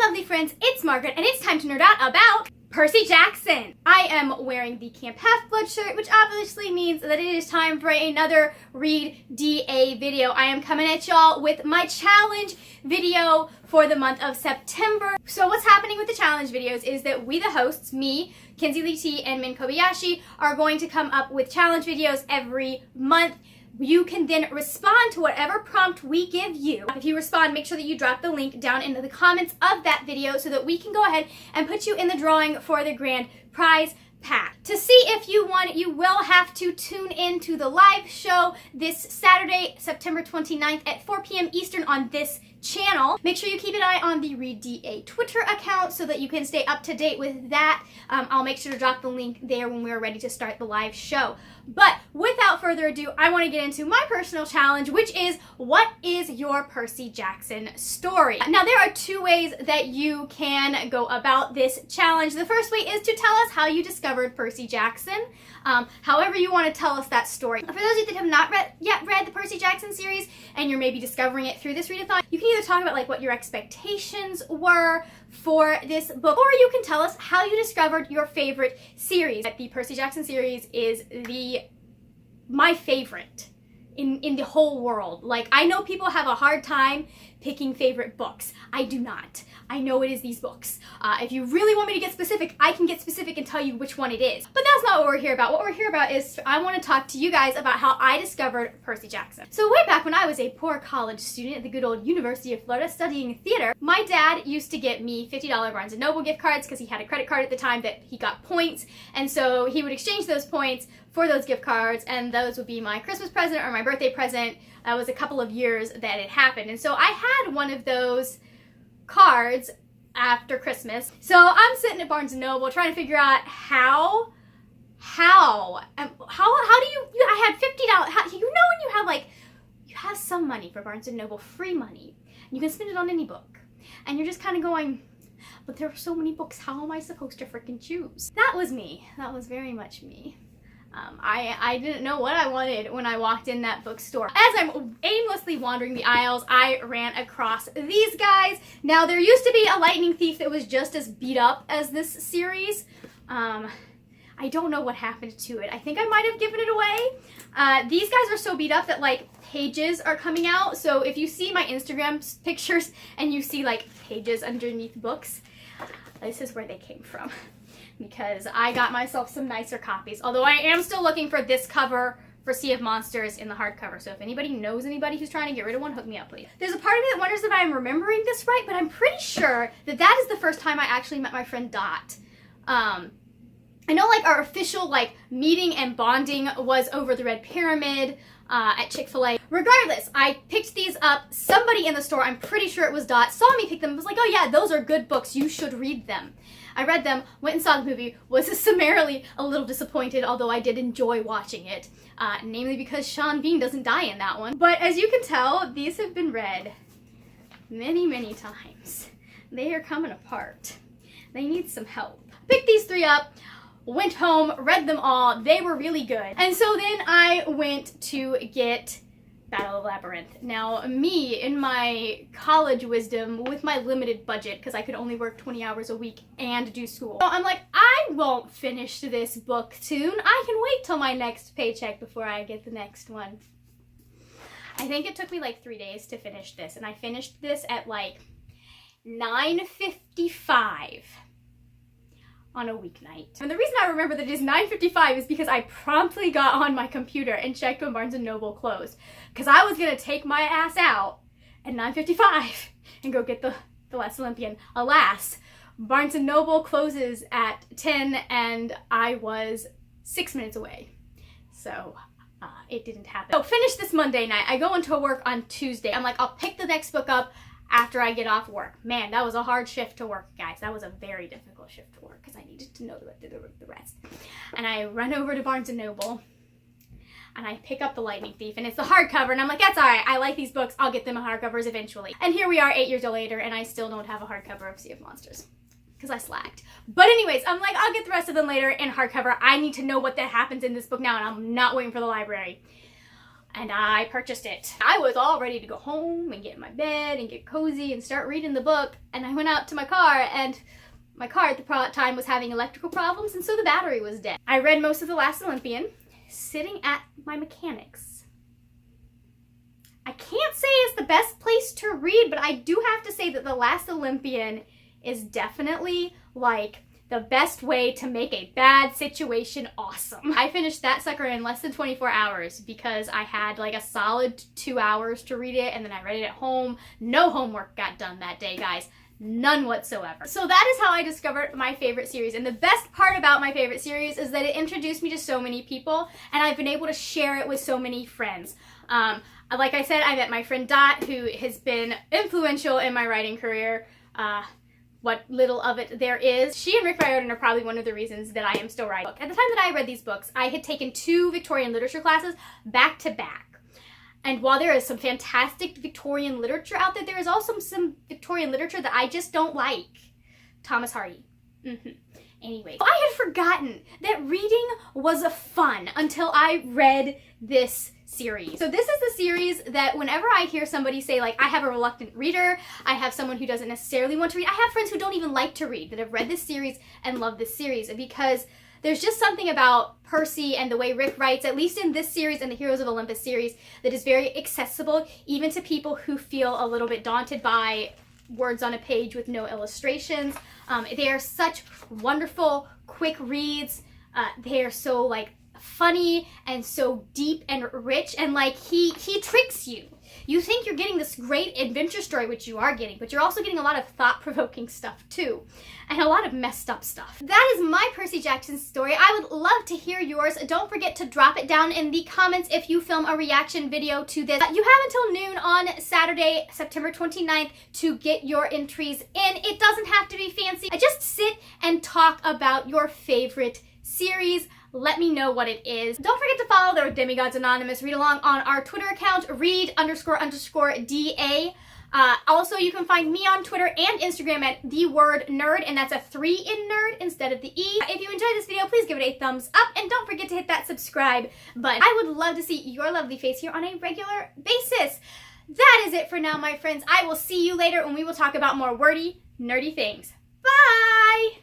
lovely friends, it's Margaret, and it's time to nerd out about Percy Jackson. I am wearing the Camp Half-Blood shirt, which obviously means that it is time for another Read DA video. I am coming at y'all with my challenge video for the month of September. So what's happening with the challenge videos is that we, the hosts, me, Kenzie Lee T, and Myn Kobayashi, are going to come up with challenge videos every month. You can then respond to whatever prompt we give you. If you respond, make sure that you drop the link down into the comments of that video so that we can go ahead and put you in the drawing for the grand prize pack. To see if you won, you will have to tune in to the live show this Saturday, September 29th at 4 p.m. Eastern on this channel. Make sure you keep an eye on the Read DA Twitter account so that you can stay up to date with that. I'll make sure to drop the link there when we're ready to start the live show. But without further ado, I want to get into my personal challenge, which is, what is your Percy Jackson story? Now, there are two ways that you can go about this challenge. The first way is to tell us how you discovered Percy Jackson. However you want to tell us that story. For those of you that have not yet read the Percy Jackson series and you're maybe discovering it through this readathon, you can either talk about like what your expectations were for this book, or you can tell us how you discovered your favorite series. The Percy Jackson series is my favorite in the whole world. Like, I know people have a hard time picking favorite books. I do not. I know it is these books. If you really want me to get specific, I can get specific and tell you which one it is. But that's not what we're here about. What we're here about is I want to talk to you guys about how I discovered Percy Jackson. So way back when I was a poor college student at the good old University of Florida studying theater, my dad used to get me $50 Barnes & Noble gift cards because he had a credit card at the time that he got points. And so he would exchange those points for those gift cards, and those would be my Christmas present or my birthday present. That was a couple of years that it happened. And so I had one of those cards after Christmas. So I'm sitting at Barnes & Noble trying to figure out how do you I had $50, how, you know, when you have like, you have some money for Barnes & Noble, free money, and you can spend it on any book, and you're just kind of going, but there are so many books, how am I supposed to freaking choose? That was me. That was very much me. I didn't know what I wanted when I walked in that bookstore. As I'm aimlessly wandering the aisles, I ran across these guys. Now, there used to be a Lightning Thief that was just as beat up as this series. I don't know what happened to it. I think I might have given it away. These guys are so beat up that like pages are coming out. So if you see my Instagram pictures and you see like pages underneath books, this is where they came from. Because I got myself some nicer copies. Although I am still looking for this cover for Sea of Monsters in the hardcover. So if anybody knows anybody who's trying to get rid of one, hook me up, please. There's a part of me that wonders if I'm remembering this right, but I'm pretty sure that that is the first time I actually met my friend Dot. I know like our official like meeting and bonding was over the Red Pyramid at Chick-fil-A. Regardless, I picked these up. Somebody in the store, I'm pretty sure it was Dot, saw me pick them and was like, oh yeah, those are good books. You should read them. I read them, went and saw the movie, was summarily a little disappointed, although I did enjoy watching it, namely because Sean Bean doesn't die in that one. But as you can tell, these have been read many, many times. They are coming apart. They need some help. Picked these three up, went home, read them all. They were really good. And so then I went to get Battle of Labyrinth. Now, me, in my college wisdom, with my limited budget, because I could only work 20 hours a week and do school, so I'm like, I won't finish this book soon. I can wait till my next paycheck before I get the next one. I think it took me like 3 days to finish this, and I finished this at like 9:55 on a weeknight. And the reason I remember that it is 9:55 is because I promptly got on my computer and checked when Barnes & Noble closed. Because I was going to take my ass out at 9:55 and go get the Last Olympian. Alas, Barnes & Noble closes at 10 and I was 6 minutes away. So it didn't happen. So finish this Monday night. I go into work on Tuesday. I'm like, I'll pick the next book up after I get off work. Man, that was a hard shift to work, guys. That was a very difficult shift to work because I needed to know the rest. And I run over to Barnes & Noble and I pick up The Lightning Thief, and it's the hardcover, and I'm like, that's all right. I like these books. I'll get them in hardcovers eventually. And here we are 8 years later, and I still don't have a hardcover of Sea of Monsters because I slacked. But anyways, I'm like, I'll get the rest of them later in hardcover. I need to know what that happens in this book now, and I'm not waiting for the library. and I purchased it. I was all ready to go home and get in my bed and get cozy and start reading the book, and I went out to my car, and my car at the time was having electrical problems, and so the battery was dead. I read most of The Last Olympian, sitting at my mechanic's. I can't say it's the best place to read, but I do have to say that The Last Olympian is definitely like the best way to make a bad situation awesome. I finished that sucker in less than 24 hours because I had like a solid 2 hours to read it, and then I read it at home. No homework got done that day, guys. None whatsoever. So that is how I discovered my favorite series. And the best part about my favorite series is that it introduced me to so many people, and I've been able to share it with so many friends. Like I said, I met my friend Dot, who has been influential in my writing career. What little of it there is. She and Rick Riordan are probably one of the reasons that I am still writing. At the time that I read these books, I had taken 2 Victorian literature classes back to back. And while there is some fantastic Victorian literature out there, there is also some Victorian literature that I just don't like. Thomas Hardy. Anyway, I had forgotten that reading was fun until I read this series. So this is the series that whenever I hear somebody say, like, I have a reluctant reader, I have someone who doesn't necessarily want to read, I have friends who don't even like to read that have read this series and love this series, because there's just something about Percy and the way Rick writes, at least in this series and the Heroes of Olympus series, that is very accessible even to people who feel a little bit daunted by words on a page with no illustrations. They are such wonderful, quick reads. They are so like funny and so deep and rich, and like he tricks you. You think you're getting this great adventure story, which you are getting, but you're also getting a lot of thought-provoking stuff too, and a lot of messed up stuff. That is my Percy Jackson story. I would love to hear yours. Don't forget to drop it down in the comments if you film a reaction video to this. You have until noon on Saturday, September 29th to get your entries in. It doesn't have to be fancy. Just sit and talk about your favorite series. Let me know what it is. Don't forget to follow the Demigods Anonymous read along on our Twitter account, read__DA. Also, you can find me on Twitter and Instagram at @thewordnerd, and that's a 3 in nerd instead of the E. If you enjoyed this video, please give it a thumbs up, and don't forget to hit that subscribe button. I would love to see your lovely face here on a regular basis. That is it for now, my friends. I will see you later when we will talk about more wordy, nerdy things. Bye!